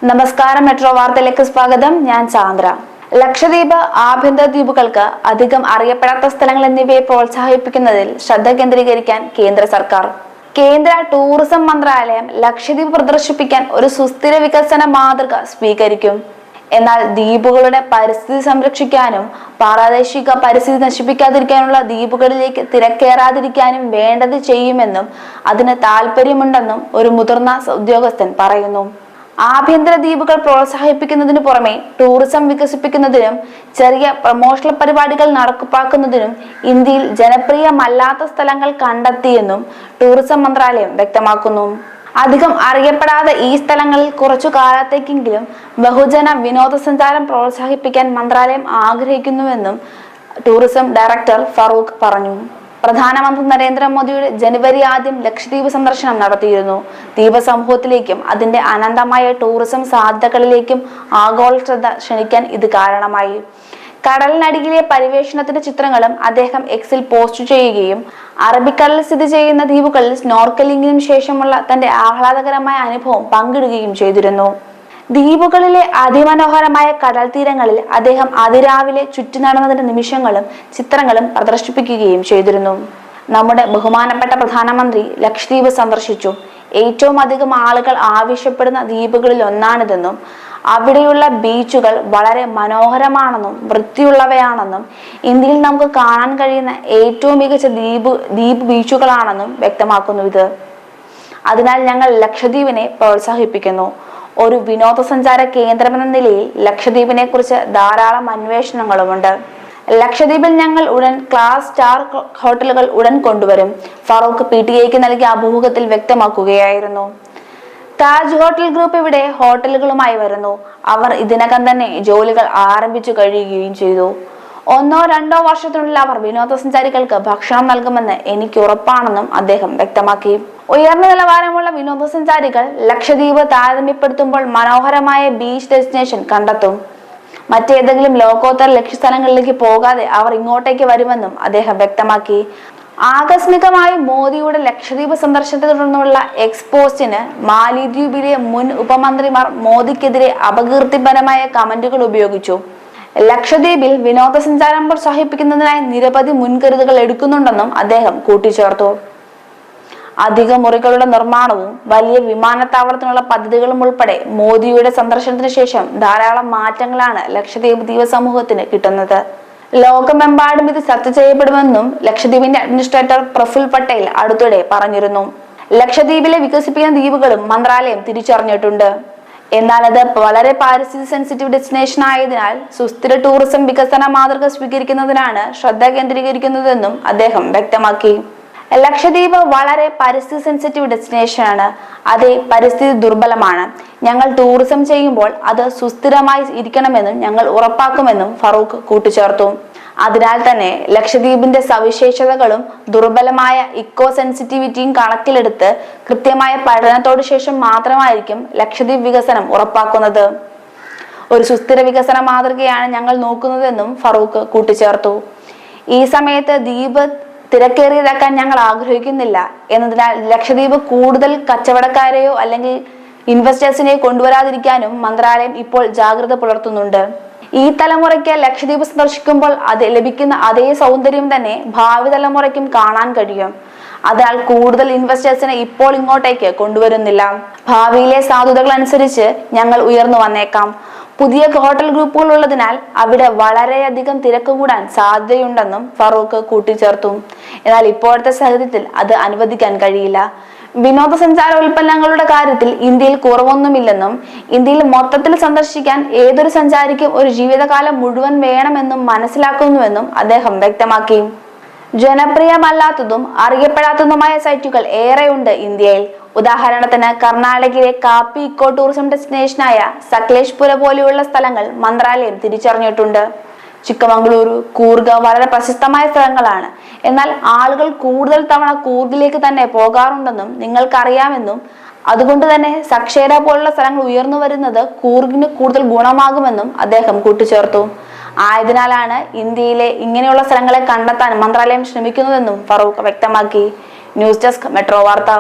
നമസ്കാരം, മെട്രോ വാർത്തയിലേക്ക് സ്വാഗതം. ഞാൻ ചാന്ദ്ര. ലക്ഷദ്വീപ്, ആഭ്യന്തര ദ്വീപുകൾക്ക് അധികം അറിയപ്പെടാത്ത സ്ഥലങ്ങൾ എന്നിവയെ പ്രോത്സാഹിപ്പിക്കുന്നതിൽ ശ്രദ്ധ കേന്ദ്രീകരിക്കാൻ കേന്ദ്ര സർക്കാർ. കേന്ദ്ര ടൂറിസം മന്ത്രാലയം ലക്ഷദ്വീപ് പ്രദർശിപ്പിക്കാൻ ഒരു സുസ്ഥിര വികസന മാതൃക സ്വീകരിക്കും. എന്നാൽ ദ്വീപുകളുടെ പരിസ്ഥിതി സംരക്ഷിക്കാനും പ്രാദേശിക പരിസ്ഥിതി നശിപ്പിക്കാതിരിക്കാനുള്ള ദ്വീപുകളിലേക്ക് തിരക്കേറാതിരിക്കാനും വേണ്ടത് ചെയ്യുമെന്നും അതിന് താല്പര്യമുണ്ടെന്നും ഒരു മുതിർന്ന ഉദ്യോഗസ്ഥൻ പറയുന്നു. ആഭ്യന്തര ദ്വീപുകൾ പ്രോത്സാഹിപ്പിക്കുന്നതിനു പുറമെ ടൂറിസം വികസിപ്പിക്കുന്നതിനും ചെറിയ പ്രമോഷണൽ പരിപാടികൾ നടപ്പാക്കുന്നതിനും ഇന്ത്യയിൽ ജനപ്രിയമല്ലാത്ത സ്ഥലങ്ങൾ കണ്ടെത്തിയെന്നും ടൂറിസം മന്ത്രാലയം വ്യക്തമാക്കുന്നു. അധികം അറിയപ്പെടാതെ ഈ സ്ഥലങ്ങളിൽ കുറച്ചു കാലത്തേക്കെങ്കിലും ബഹുജന വിനോദസഞ്ചാരം പ്രോത്സാഹിപ്പിക്കാൻ മന്ത്രാലയം ആഗ്രഹിക്കുന്നുവെന്നും ടൂറിസം ഡയറക്ടർ ഫറൂഖ് പറഞ്ഞു. പ്രധാനമന്ത്രി നരേന്ദ്രമോദിയുടെ ജനുവരി ആദ്യം ലക്ഷദ്വീപ് സന്ദർശനം നടത്തിയിരുന്നു. ദ്വീപ സമൂഹത്തിലേക്കും അതിന്റെ അനന്തമായ ടൂറിസം സാധ്യതകളിലേക്കും ആഗോള ശ്രദ്ധ ക്ഷണിക്കാൻ ഇത് കാരണമായി. കടലിനടിയിലെ പരിവേഷണത്തിന്റെ ചിത്രങ്ങളും അദ്ദേഹം എക്സിൽ പോസ്റ്റ് ചെയ്യുകയും അറബിക്കടലിൽ സ്ഥിതി ചെയ്യുന്ന ദ്വീപുകളിൽ സ്നോർക്കലിംഗിനും ശേഷമുള്ള തന്റെ ആഹ്ലാദകരമായ അനുഭവം പങ്കിടുകയും ചെയ്തിരുന്നു. ദ്വീപുകളിലെ അതിമനോഹരമായ കടൽ തീരങ്ങളിൽ അദ്ദേഹം അതിരാവിലെ ചുറ്റി നടന്നതിന്റെ നിമിഷങ്ങളും ചിത്രങ്ങളും പ്രദർശിപ്പിക്കുകയും ചെയ്തിരുന്നു. നമ്മുടെ ബഹുമാനപ്പെട്ട പ്രധാനമന്ത്രി ലക്ഷദ്വീപ് സന്ദർശിച്ചു. ഏറ്റവും അധികം ആളുകൾ ആവശ്യപ്പെടുന്ന ദ്വീപുകളിൽ ഒന്നാണിതെന്നും അവിടെയുള്ള ബീച്ചുകൾ വളരെ മനോഹരമാണെന്നും വൃത്തിയുള്ളവയാണെന്നും ഇന്ത്യയിൽ നമുക്ക് കാണാൻ കഴിയുന്ന ഏറ്റവും മികച്ച ദ്വീപ് ബീച്ചുകളാണെന്നും വ്യക്തമാക്കുന്നു ഇത്. അതിനാൽ ഞങ്ങൾ ലക്ഷദ്വീപിനെ പ്രോത്സാഹിപ്പിക്കുന്നു. ഒരു വിനോദസഞ്ചാര കേന്ദ്രമെന്ന നിലയിൽ ലക്ഷദ്വീപിനെ കുറിച്ച് ധാരാളം അന്വേഷണങ്ങളുമുണ്ട്. ലക്ഷദ്വീപിൽ ഞങ്ങൾ ഉടൻ ക്ലാസ് സ്റ്റാർ ഹോട്ടലുകൾ ഉടൻ കൊണ്ടുവരും, ഫറൂഖ് PTIക്ക് നൽകിയ അഭിമുഖത്തിൽ വ്യക്തമാക്കുകയായിരുന്നു. താജ് ഹോട്ടൽ ഗ്രൂപ്പ് ഇവിടെ ഹോട്ടലുകളുമായി വരുന്നു. അവർ ഇതിനകം തന്നെ ജോലികൾ ആരംഭിച്ചു കഴിയുകയും ചെയ്തു. 1-2 വർഷത്തിനുള്ളിൽ അവർ വിനോദസഞ്ചാരികൾക്ക് ഭക്ഷണം നൽകുമെന്ന് എനിക്ക് ഉറപ്പാണെന്നും അദ്ദേഹം വ്യക്തമാക്കി. ഉയർന്ന നിലവാരമുള്ള വിനോദസഞ്ചാരികൾ ലക്ഷദ്വീപ് താരതമ്യപ്പെടുത്തുമ്പോൾ മനോഹരമായ ബീച്ച് ഡെസ്റ്റിനേഷൻ കണ്ടെത്തും. മറ്റേതെങ്കിലും ലോകോത്തര ലക്ഷ്യസ്ഥലങ്ങളിലേക്ക് പോകാതെ അവർ ഇങ്ങോട്ടേക്ക് വരുമെന്നും അദ്ദേഹം വ്യക്തമാക്കി. ആകസ്മികമായി മോദിയുടെ ലക്ഷദ്വീപ് സന്ദർശനത്തെ തുടർന്നുള്ള എക്സ്പോസ്റ്റിന് മാലിദ്വീപിലെ മുൻ ഉപമന്ത്രിമാർ മോദിക്കെതിരെ അപകീർത്തിപരമായ കമന്റുകൾ ഉപയോഗിച്ചു. ലക്ഷദ്വീപിൽ വിനോദസഞ്ചാരം പ്രോത്സാഹിപ്പിക്കുന്നതിനായി നിരവധി മുൻകരുതലുകൾ എടുക്കുന്നുണ്ടെന്നും അദ്ദേഹം കൂട്ടിച്ചേർത്തു. അധിക മുറികളുടെ നിർമ്മാണവും വലിയ വിമാനത്താവളത്തിനുള്ള പദ്ധതികളും ഉൾപ്പെടെ മോദിയുടെ സന്ദർശനത്തിന് ശേഷം ധാരാളം മാറ്റങ്ങളാണ് ലക്ഷദ്വീപ് ദ്വീപ സമൂഹത്തിന് കിട്ടുന്നത്. ലോകമെമ്പാടും ഇത് ചർച്ച ചെയ്യപ്പെടുമെന്നും ലക്ഷദ്വീപിന്റെ അഡ്മിനിസ്ട്രേറ്റർ പ്രഫുൽ പട്ടേൽ അടുത്തിടെ പറഞ്ഞിരുന്നു. ലക്ഷദ്വീപിലെ വികസിപ്പിക്കുന്ന ദ്വീപുകളും മന്ത്രാലയം തിരിച്ചറിഞ്ഞിട്ടുണ്ട്. എന്നാൽ അത് വളരെ പാരിസ്ഥിതിക സെൻസിറ്റീവ് ഡെസ്റ്റിനേഷൻ ആയതിനാൽ സുസ്ഥിര ടൂറിസം വികസന മാതൃക സ്വീകരിക്കുന്നതിനാണ് ശ്രദ്ധ കേന്ദ്രീകരിക്കുന്നതെന്നും അദ്ദേഹം വ്യക്തമാക്കി. ലക്ഷദ്വീപ് വളരെ പരിസ്ഥിതി സെൻസിറ്റീവ് ഡെസ്റ്റിനേഷൻ ആണ്. അതേ പരിസ്ഥിതി ദുർബലമാണ്. ഞങ്ങൾ ടൂറിസം ചെയ്യുമ്പോൾ അത് സുസ്ഥിരമായി ഇരിക്കണമെന്നും ഞങ്ങൾ ഉറപ്പാക്കുമെന്നും ഫറൂഖ് കൂട്ടിച്ചേർത്തു. അതിനാൽ തന്നെ ലക്ഷദ്വീപിന്റെ സവിശേഷതകളും ദുർബലമായ ഇക്കോ സെൻസിറ്റിവിറ്റിയും കണക്കിലെടുത്ത് കൃത്യമായ പഠനത്തോടു ശേഷം മാത്രമായിരിക്കും ലക്ഷദ്വീപ് വികസനം ഉറപ്പാക്കുന്നത്. ഒരു സുസ്ഥിര വികസന മാതൃകയാണ് ഞങ്ങൾ നോക്കുന്നതെന്നും ഫറൂഖ് കൂട്ടിച്ചേർത്തു. ഈ സമയത്ത് ദ്വീപ് തിരക്കേറിയതാക്കാൻ ഞങ്ങൾ ആഗ്രഹിക്കുന്നില്ല എന്നതിനാൽ ലക്ഷദ്വീപ് കൂടുതൽ കച്ചവടക്കാരെയോ അല്ലെങ്കിൽ ഇൻവെസ്റ്റേഴ്സിനെയോ കൊണ്ടുവരാതിരിക്കാനും മന്ത്രാലയം ഇപ്പോൾ ജാഗ്രത പുലർത്തുന്നുണ്ട്. ഈ തലമുറയ്ക്ക് ലക്ഷദ്വീപ് സന്ദർശിക്കുമ്പോൾ അത് ലഭിക്കുന്ന അതേ സൗന്ദര്യം തന്നെ ഭാവി തലമുറയ്ക്കും കാണാൻ കഴിയും. അതിനാൽ കൂടുതൽ ഇൻവെസ്റ്റേഴ്സിനെ ഇപ്പോൾ ഇങ്ങോട്ടേക്ക് കൊണ്ടുവരുന്നില്ല. ഭാവിയിലെ സാധ്യതകൾ അനുസരിച്ച് ഞങ്ങൾ ഉയർന്നു വന്നേക്കാം. പുതിയ ഹോട്ടൽ ഗ്രൂപ്പുകൾ ഉള്ളതിനാൽ അവിടെ വളരെയധികം തിരക്ക് കൂടാൻ സാധ്യതയുണ്ടെന്നും ഫറൂഖ് കൂട്ടിച്ചേർത്തു. എന്നാൽ ഇപ്പോഴത്തെ സാഹചര്യത്തിൽ അത് അനുവദിക്കാൻ കഴിയില്ല. വിനോദസഞ്ചാര ഉൽപ്പന്നങ്ങളുടെ കാര്യത്തിൽ ഇന്ത്യയിൽ കുറവൊന്നുമില്ലെന്നും ഇന്ത്യയിൽ മൊത്തത്തിൽ സന്ദർശിക്കാൻ ഏതൊരു സഞ്ചാരിക്കും ഒരു ജീവിതകാലം മുഴുവൻ വേണമെന്നും മനസ്സിലാക്കുന്നുവെന്നും അദ്ദേഹം വ്യക്തമാക്കി. ജനപ്രിയമല്ലാത്തതും അറിയപ്പെടാത്തതുമായ സൈറ്റുകൾ ഏറെയുണ്ട് ഇന്ത്യയിൽ. ഉദാഹരണത്തിന് കർണാടകയിലെ കാപ്പി ഇക്കോ ടൂറിസം ഡെസ്റ്റിനേഷനായ സക്ലേഷ്പുര പോലെയുള്ള സ്ഥലങ്ങൾ മന്ത്രാലയം തിരിച്ചറിഞ്ഞിട്ടുണ്ട്. ചിക്കമംഗളൂരു, കൂർഗ് വളരെ പ്രശസ്തമായ സ്ഥലങ്ങളാണ്. എന്നാൽ ആളുകൾ കൂടുതൽ തവണ കൂർഗിലേക്ക് തന്നെ പോകാറുണ്ടെന്നും നിങ്ങൾക്കറിയാമെന്നും അതുകൊണ്ട് തന്നെ സക്ഷേര പോലുള്ള സ്ഥലങ്ങൾ ഉയർന്നു വരുന്നത് കൂർഗിന് കൂടുതൽ ഗുണമാകുമെന്നും അദ്ദേഹം കൂട്ടിച്ചേർത്തു. ആയതിനാലാണ് ഇന്ത്യയിലെ ഇങ്ങനെയുള്ള സ്ഥലങ്ങളെ കണ്ടെത്താൻ മന്ത്രാലയം ശ്രമിക്കുന്നതെന്നും ഫറൂഖ് വ്യക്തമാക്കി. ന്യൂസ് ഡെസ്ക് മെട്രോ വാർത്ത.